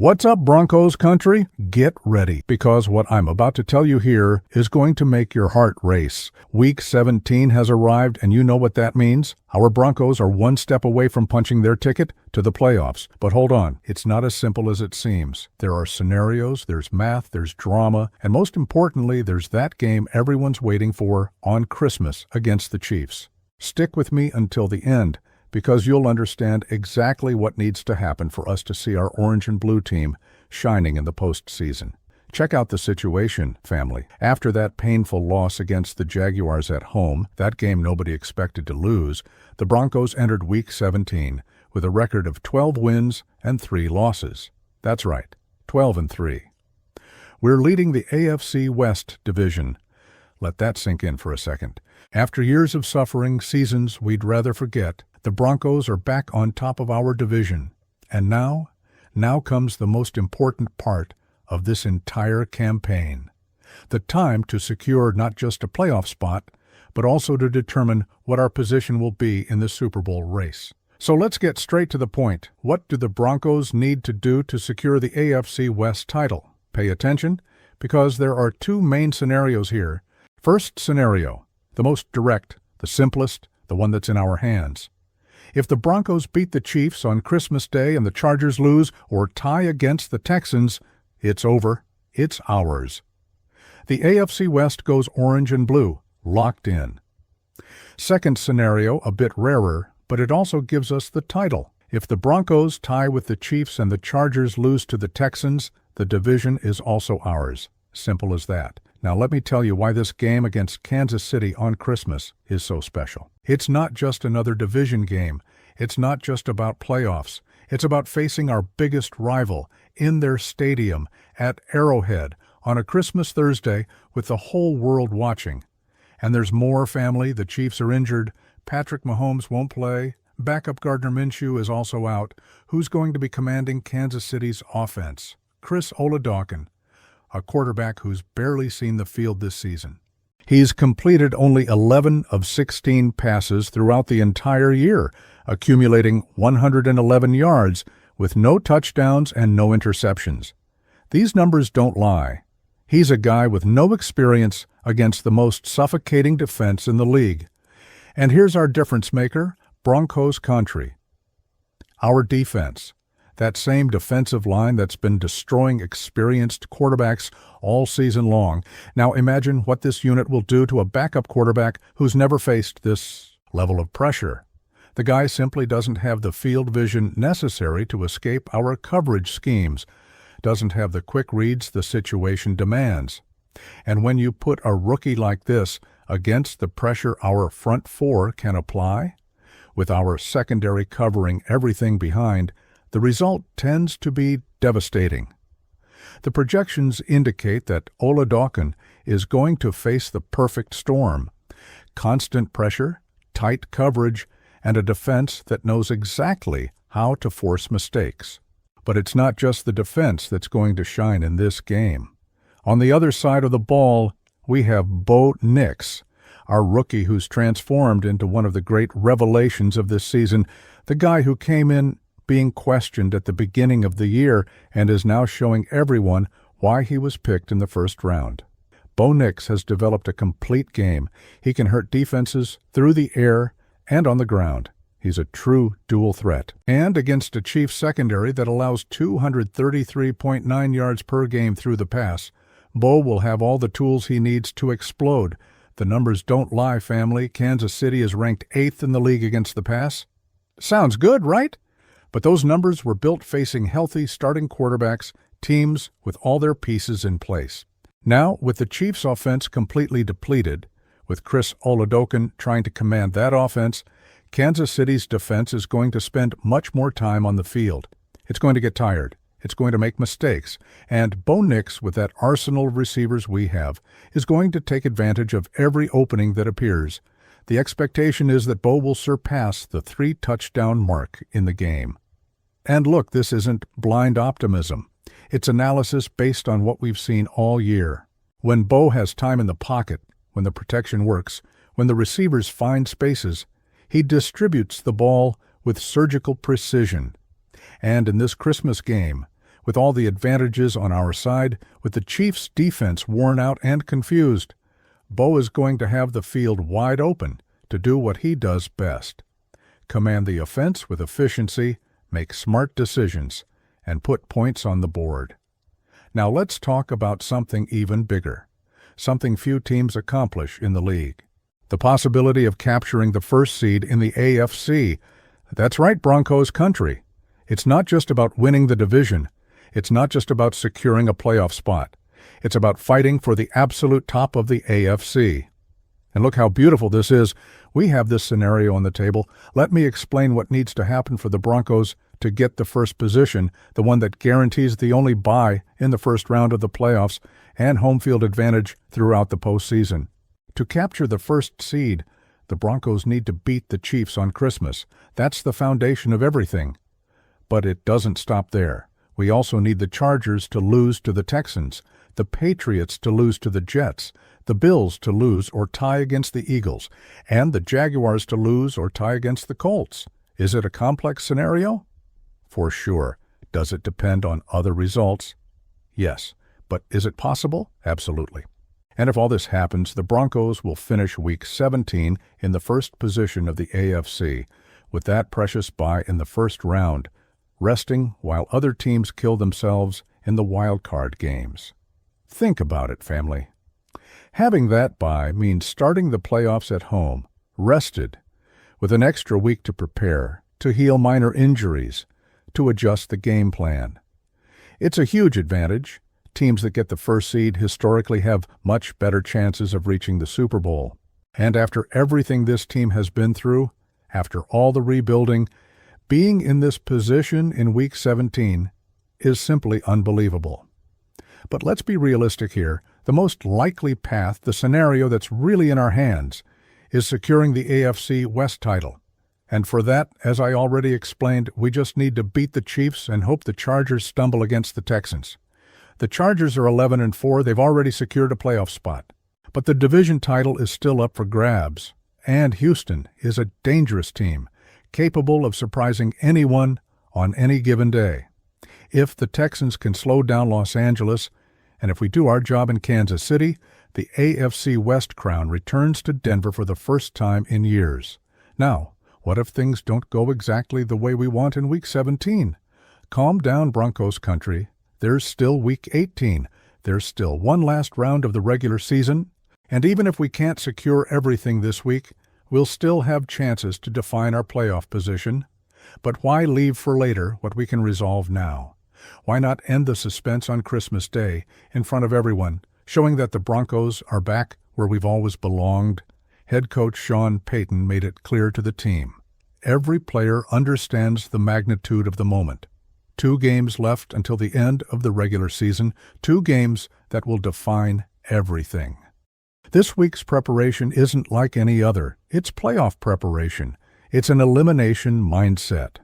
What's up, Broncos Country? Get ready, because what I'm about to tell you here is going to make your heart race. Week 17 has arrived, and you know what that means. Our Broncos are one step away from punching their ticket to the playoffs. But hold on, it's not as simple as it seems. There are scenarios, there's math, there's drama, and most importantly, there's that game everyone's waiting for on Christmas against the Chiefs. Stick with me until the end, because you'll understand exactly what needs to happen for us to see our orange and blue team shining in the postseason. Check out the situation, family. After that painful loss against the Jaguars at home, that game nobody expected to lose, the Broncos entered Week 17 with a record of 12 wins and 3 losses. That's right, 12-3. We're leading the AFC West division. Let that sink in for a second. After years of suffering, seasons we'd rather forget, the Broncos are back on top of our division. And now comes the most important part of this entire campaign. The time to secure not just a playoff spot, but also to determine what our position will be in the Super Bowl race. So let's get straight to the point. What do the Broncos need to do to secure the AFC West title? Pay attention, because there are 2 main scenarios here. First scenario, the most direct, the simplest, the one that's in our hands. If the Broncos beat the Chiefs on Christmas Day and the Chargers lose or tie against the Texans, it's over. It's ours. The AFC West goes orange and blue, locked in. Second scenario, a bit rarer, but it also gives us the title. If the Broncos tie with the Chiefs and the Chargers lose to the Texans, the division is also ours. Simple as that. Now let me tell you why this game against Kansas City on Christmas is so special. It's not just another division game. It's not just about playoffs. It's about facing our biggest rival in their stadium at Arrowhead on a Christmas Thursday with the whole world watching. And there's more, family. The Chiefs are injured. Patrick Mahomes won't play. Backup Gardner Minshew is also out. Who's going to be commanding Kansas City's offense? Chris Oladokun, a quarterback who's barely seen the field this season. He's completed only 11 of 16 passes throughout the entire year, accumulating 111 yards with no touchdowns and no interceptions. These numbers don't lie. He's a guy with no experience against the most suffocating defense in the league. And here's our difference maker, Broncos Country. Our defense. That same defensive line that's been destroying experienced quarterbacks all season long. Now imagine what this unit will do to a backup quarterback who's never faced this level of pressure. The guy simply doesn't have the field vision necessary to escape our coverage schemes, doesn't have the quick reads the situation demands. And when you put a rookie like this against the pressure our front 4 can apply, with our secondary covering everything behind, the result tends to be devastating. The projections indicate that Oladokun is going to face the perfect storm: constant pressure, tight coverage, and a defense that knows exactly how to force mistakes. But it's not just the defense that's going to shine in this game. On the other side of the ball, we have Bo Nix, our rookie who's transformed into one of the great revelations of this season, the guy who came in being questioned at the beginning of the year and is now showing everyone why he was picked in the first round. Bo Nix has developed a complete game. He can hurt defenses through the air and on the ground. He's a true dual threat. And against a Chiefs secondary that allows 233.9 yards per game through the pass, Bo will have all the tools he needs to explode. The numbers don't lie, family. Kansas City is ranked 8th in the league against the pass. Sounds good, right? But those numbers were built facing healthy starting quarterbacks, teams with all their pieces in place. Now, with the Chiefs' offense completely depleted, with Chris Oladokun trying to command that offense, Kansas City's defense is going to spend much more time on the field. It's going to get tired. It's going to make mistakes. And Bo Nix, with that arsenal of receivers we have, is going to take advantage of every opening that appears. The expectation is that Bo will surpass the 3-touchdown mark in the game. And look, this isn't blind optimism. It's analysis based on what we've seen all year. When Bo has time in the pocket, when the protection works, when the receivers find spaces, he distributes the ball with surgical precision. And in this Christmas game, with all the advantages on our side, with the Chiefs' defense worn out and confused. Bo is going to have the field wide open to do what he does best: command the offense with efficiency, make smart decisions, and put points on the board. Now let's talk about something even bigger, something few teams accomplish in the league: the possibility of capturing the first seed in the AFC. That's right, Broncos Country. It's not just about winning the division. It's not just about securing a playoff spot. It's about fighting for the absolute top of the AFC. And look how beautiful this is. We have this scenario on the table. Let me explain what needs to happen for the Broncos to get the first position, the one that guarantees the only bye in the first round of the playoffs and home field advantage throughout the postseason. To capture the first seed, the Broncos need to beat the Chiefs on Christmas. That's the foundation of everything. But it doesn't stop there. We also need the Chargers to lose to the Texans, the Patriots to lose to the Jets, the Bills to lose or tie against the Eagles, and the Jaguars to lose or tie against the Colts. Is it a complex scenario? For sure. Does it depend on other results? Yes. But is it possible? Absolutely. And if all this happens, the Broncos will finish Week 17 in the first position of the AFC, with that precious bye in the first round, resting while other teams kill themselves in the wild card games. Think about it, family. Having that bye means starting the playoffs at home, rested, with an extra week to prepare, to heal minor injuries, to adjust the game plan. It's a huge advantage. Teams that get the first seed historically have much better chances of reaching the Super Bowl. And after everything this team has been through, after all the rebuilding, being in this position in Week 17 is simply unbelievable. But let's be realistic here. The most likely path, the scenario that's really in our hands, is securing the AFC West title. And for that, as I already explained, we just need to beat the Chiefs and hope the Chargers stumble against the Texans. The Chargers are 11-4. They've already secured a playoff spot. But the division title is still up for grabs. And Houston is a dangerous team, capable of surprising anyone on any given day. If the Texans can slow down Los Angeles, and if we do our job in Kansas City, the AFC West crown returns to Denver for the first time in years. Now, what if things don't go exactly the way we want in Week 17? Calm down, Broncos Country. There's still Week 18. There's still one last round of the regular season. And even if we can't secure everything this week, we'll still have chances to define our playoff position. But why leave for later what we can resolve now? Why not end the suspense on Christmas Day in front of everyone, showing that the Broncos are back where we've always belonged? Head coach Sean Payton made it clear to the team. Every player understands the magnitude of the moment. 2 games left until the end of the regular season, 2 games that will define everything. This week's preparation isn't like any other. It's playoff preparation. It's an elimination mindset.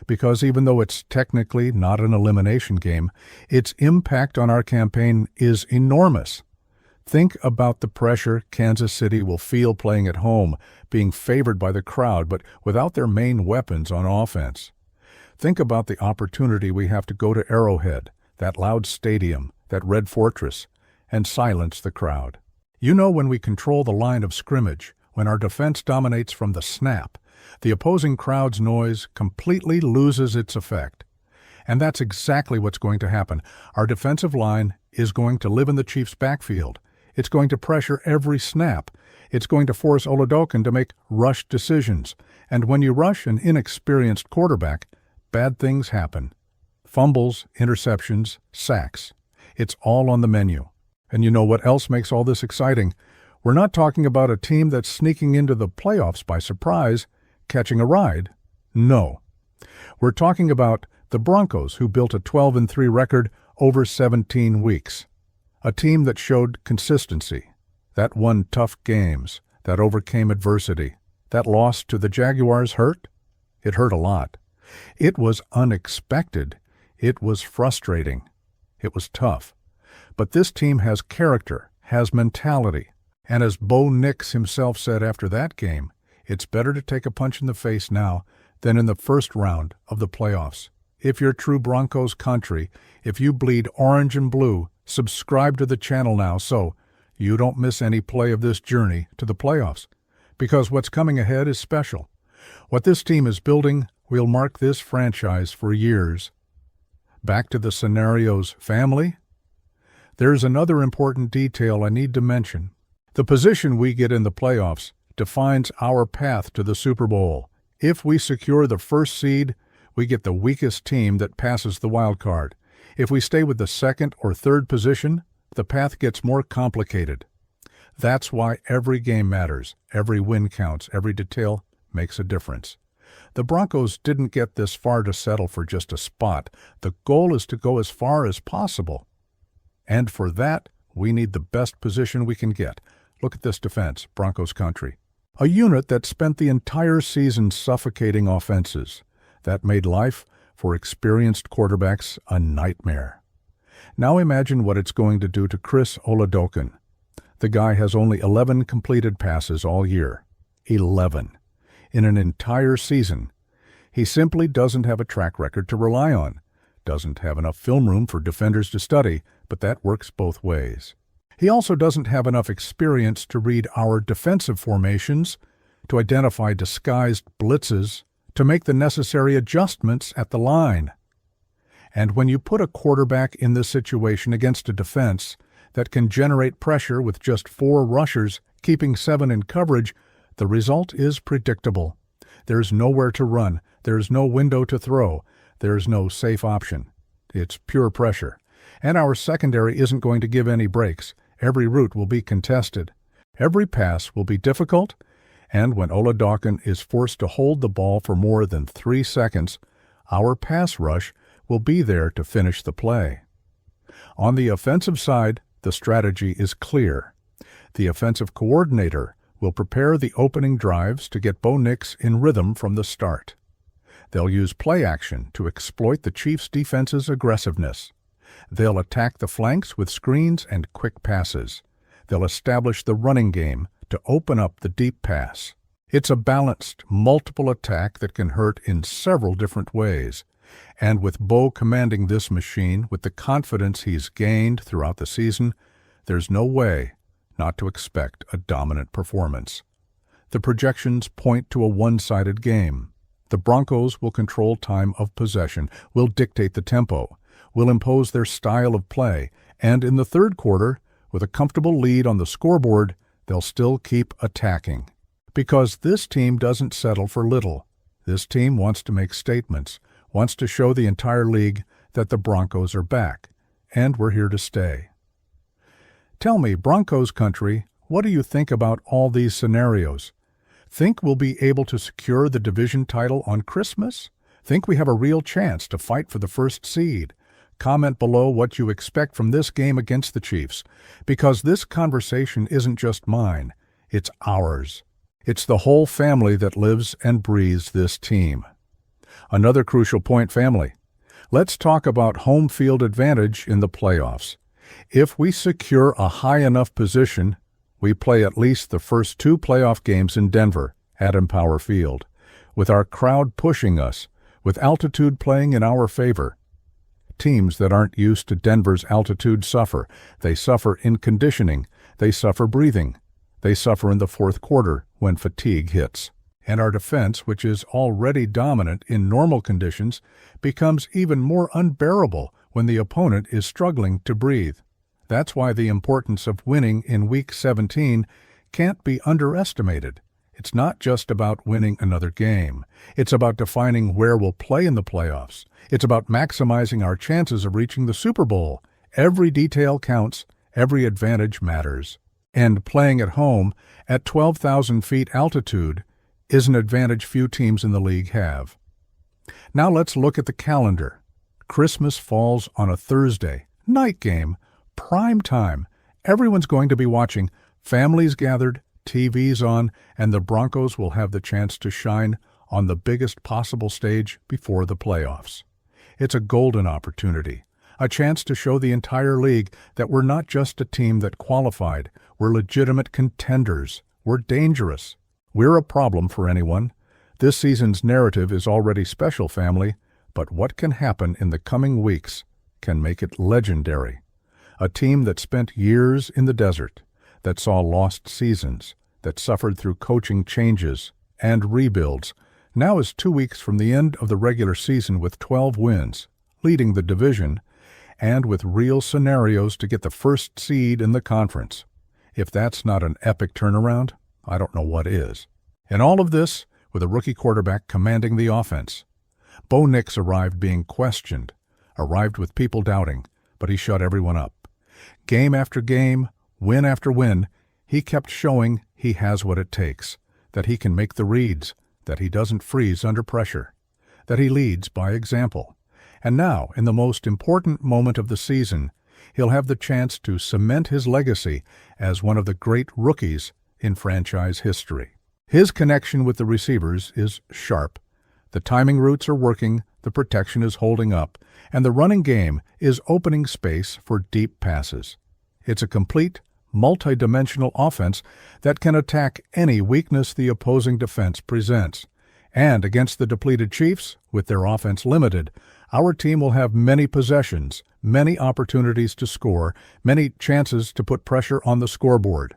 Because even though it's technically not an elimination game, its impact on our campaign is enormous. Think about the pressure Kansas City will feel playing at home, being favored by the crowd, but without their main weapons on offense. Think about the opportunity we have to go to Arrowhead, that loud stadium, that red fortress, and silence the crowd. You know, when we control the line of scrimmage, when our defense dominates from the snap, the opposing crowd's noise completely loses its effect. And that's exactly what's going to happen. Our defensive line is going to live in the Chiefs' backfield. It's going to pressure every snap. It's going to force Oladokin to make rushed decisions. And when you rush an inexperienced quarterback, bad things happen. Fumbles, interceptions, sacks. It's all on the menu. And you know what else makes all this exciting? We're not talking about a team that's sneaking into the playoffs by surprise, catching a ride. No. We're talking about the Broncos, who built a 12-3 record over 17 weeks. A team that showed consistency, that won tough games, that overcame adversity. That loss to the Jaguars hurt? It hurt a lot. It was unexpected. It was frustrating. It was tough. But this team has character, has mentality. And as Bo Nix himself said after that game, it's better to take a punch in the face now than in the first round of the playoffs. If you're true Broncos country, if you bleed orange and blue, subscribe to the channel now so you don't miss any play of this journey to the playoffs. Because what's coming ahead is special. What this team is building will mark this franchise for years. Back to the scenarios, family. There's another important detail I need to mention. The position we get in the playoffs defines our path to the Super Bowl. If we secure the first seed, we get the weakest team that passes the wild card. If we stay with the second or third position, the path gets more complicated. That's why every game matters, every win counts, every detail makes a difference. The Broncos didn't get this far to settle for just a spot. The goal is to go as far as possible. And for that, we need the best position we can get. Look at this defense, Broncos Country. A unit that spent the entire season suffocating offenses. That made life for experienced quarterbacks a nightmare. Now imagine what it's going to do to Chris Oladokun. The guy has only 11 completed passes all year. 11. In an entire season. He simply doesn't have a track record to rely on. Doesn't have enough film room for defenders to study, but that works both ways. He also doesn't have enough experience to read our defensive formations, to identify disguised blitzes, to make the necessary adjustments at the line. And when you put a quarterback in this situation against a defense that can generate pressure with just 4 rushers, keeping 7 in coverage, the result is predictable. There's nowhere to run. There's no window to throw. There's no safe option. It's pure pressure. And our secondary isn't going to give any breaks. Every route will be contested. Every pass will be difficult. And when Oladokun is forced to hold the ball for more than 3 seconds, our pass rush will be there to finish the play. On the offensive side, the strategy is clear. The offensive coordinator will prepare the opening drives to get Bo Nix in rhythm from the start. They'll use play action to exploit the Chiefs' defense's aggressiveness. They'll attack the flanks with screens and quick passes. They'll establish the running game to open up the deep pass. It's a balanced, multiple attack that can hurt in several different ways. And with Bo commanding this machine with the confidence he's gained throughout the season, there's no way not to expect a dominant performance. The projections point to a one-sided game. The Broncos will control time of possession, will dictate the tempo, will impose their style of play, and in the third quarter, with a comfortable lead on the scoreboard, they'll still keep attacking. Because this team doesn't settle for little. This team wants to make statements, wants to show the entire league that the Broncos are back, and we're here to stay. Tell me, Broncos country, what do you think about all these scenarios? Think we'll be able to secure the division title on Christmas? Think we have a real chance to fight for the first seed? Comment below what you expect from this game against the Chiefs, because this conversation isn't just mine, it's ours. It's the whole family that lives and breathes this team. Another crucial point, family. Let's talk about home field advantage in the playoffs. If we secure a high enough position, we play at least the first 2 playoff games in Denver at Empower Field, with our crowd pushing us, with altitude playing in our favor. Teams that aren't used to Denver's altitude suffer. They suffer in conditioning. They suffer breathing. They suffer in the fourth quarter when fatigue hits. And our defense, which is already dominant in normal conditions, becomes even more unbearable when the opponent is struggling to breathe. That's why the importance of winning in Week 17 can't be underestimated. It's not just about winning another game. It's about defining where we'll play in the playoffs. It's about maximizing our chances of reaching the Super Bowl. Every detail counts. Every advantage matters. And playing at home at 12,000 feet altitude is an advantage few teams in the league have. Now let's look at the calendar. Christmas falls on a Thursday. Night game. Prime time. Everyone's going to be watching. Families gathered, TVs on, and the Broncos will have the chance to shine on the biggest possible stage before the playoffs. It's a golden opportunity, a chance to show the entire league that we're not just a team that qualified, we're legitimate contenders, we're dangerous, we're a problem for anyone. This season's narrative is already special, family. But what can happen in the coming weeks can make it legendary. A team that spent years in the desert, that saw lost seasons, that suffered through coaching changes and rebuilds, now is 2 weeks from the end of the regular season with 12 wins, leading the division, and with real scenarios to get the first seed in the conference. If that's not an epic turnaround, I don't know what is. And all of this with a rookie quarterback commanding the offense. Bo Nix arrived being questioned, arrived with people doubting, but he shut everyone up. Game after game, win after win, he kept showing he has what it takes, that he can make the reads, that he doesn't freeze under pressure, that he leads by example. And now, in the most important moment of the season, he'll have the chance to cement his legacy as one of the great rookies in franchise history. His connection with the receivers is sharp. The timing routes are working, the protection is holding up, and the running game is opening space for deep passes. It's a complete, multi-dimensional offense that can attack any weakness the opposing defense presents. And against the depleted Chiefs, with their offense limited, our team will have many possessions, many opportunities to score, many chances to put pressure on the scoreboard.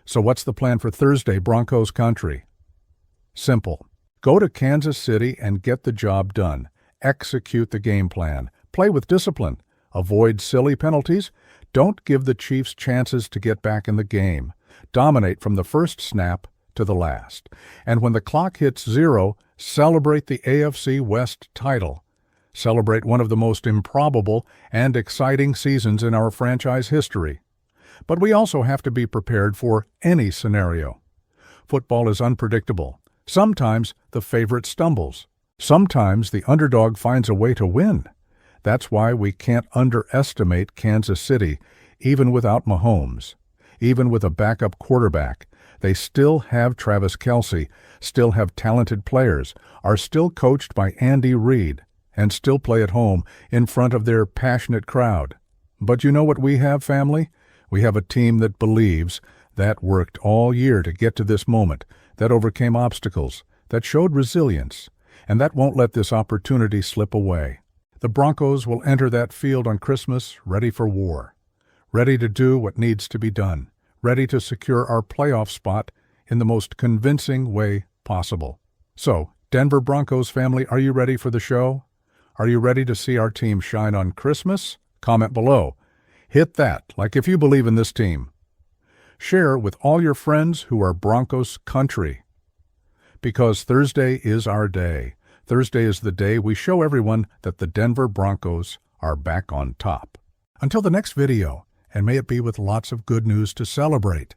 So what's the plan for Thursday, Broncos Country? Simple. Go to Kansas City and get the job done. Execute the game plan. Play with discipline. Avoid silly penalties. Don't give the Chiefs chances to get back in the game. Dominate from the first snap to the last. And when the clock hits 0, celebrate the AFC West title. Celebrate one of the most improbable and exciting seasons in our franchise history. But we also have to be prepared for any scenario. Football is unpredictable. Sometimes the favorite stumbles. Sometimes the underdog finds a way to win. That's why we can't underestimate Kansas City, even without Mahomes. Even with a backup quarterback, they still have Travis Kelce, still have talented players, are still coached by Andy Reid, and still play at home in front of their passionate crowd. But you know what we have, family? We have a team that believes, that worked all year to get to this moment, that overcame obstacles, that showed resilience, and that won't let this opportunity slip away. The Broncos will enter that field on Christmas ready for war, ready to do what needs to be done, ready to secure our playoff spot in the most convincing way possible. So, Denver Broncos family, are you ready for the show? Are you ready to see our team shine on Christmas? Comment below. Hit that, like if you believe in this team. Share with all your friends who are Broncos Country. Because Thursday is our day. Thursday is the day we show everyone that the Denver Broncos are back on top. Until the next video, and may it be with lots of good news to celebrate.